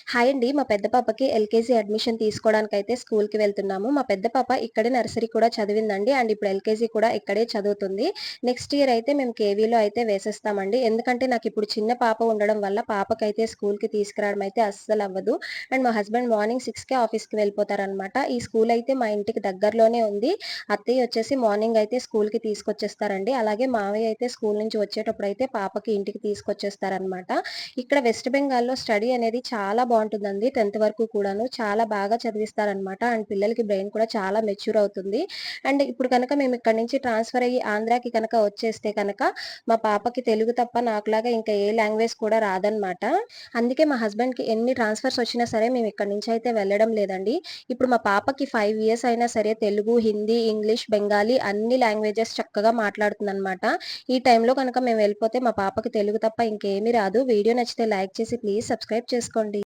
Hi అండి. మా పెద్ద పాపకి ఎల్‌కేజీ అడ్మిషన్ తీసుకోవడానికైతే స్కూల్‌కి వెళ్తున్నాము. మా పెద్ద పాప ఇక్కడే నర్సరీ కూడా చదివిందండి. అండ్ ఇప్పుడు ఎల్‌కేజీ కూడా ఇక్కడే చదువుతుంది. నెక్స్ట్ ఇయర్ అయితే మేము కేవీలో అయితే వేసేస్తామండి. ఎందుకంటే నాకిప్పుడు చిన్న పాప ఉండడం వల్ల పాపకైతే స్కూల్‌కి తీసుకురావడం అయితే అస్సలవ్వదు. అండ్ మా హస్బెండ్ మార్నింగ్ 6కే ఆఫీస్‌కి వెళ్ళిపోతారనమాట. ఈ స్కూల్ అయితే మా ఇంటికి దగ్గరలోనే ఉంది. అత్తయ్య వచ్చేసి మార్నింగ్ అయితే స్కూల్‌కి తీసుకొచ్చేస్తారండి. అలాగే మావయ్య అయితే స్కూల్ నుంచి వచ్చేటప్పుడైతే పాపకి ఇంటికి తీసుకొచ్చేస్తారనమాట. ఇక్కడ వెస్ట్ బెంగాల్‌లో స్టడీ అనేది చాలా బావుంటుందండి. 10థ్ వరకు కూడాను. చాలా బాగా చదివిస్తారనమాట. అండ్ పిల్లలకి బ్రెయిన్ కూడా చాలా మెచ్యూర్ అవుతుంది. అండ్ ఇప్పుడు కనుక మేము ఇక్కడి నుంచి ట్రాన్స్‌ఫర్ అయ్యి ఆంధ్రాకి కనుక వచ్చేస్తే కనుక మా పాపకి తెలుగు తప్ప నాకులాగా ఇంకా ఏ లాంగ్వేజ్ కూడా రాదనమాట. అందుకే మా హస్బెండ్‌కి ఎన్ని ట్రాన్స్‌ఫర్స్ వచ్చినా సరే మేము ఇక్కడి నుంచి అయితే వెళ్ళడం లేదండి. ఇప్పుడు మా పాపకి 5 ఇయర్స్ అయినా సరే తెలుగు, హిందీ, ఇంగ్లీష్, బెంగాలీ అన్ని లాంగ్వేజెస్ చక్కగా మాట్లాడుతుందనమాట. ఈ టైంలో గనక మేము వెళ్ళిపోతే మా పాపకి తెలుగు తప్ప ఇంకేమీ రాదు. వీడియో నచ్చితే లైక్ చేసి ప్లీజ్ సబ్స్క్రైబ్ చేసుకోండి.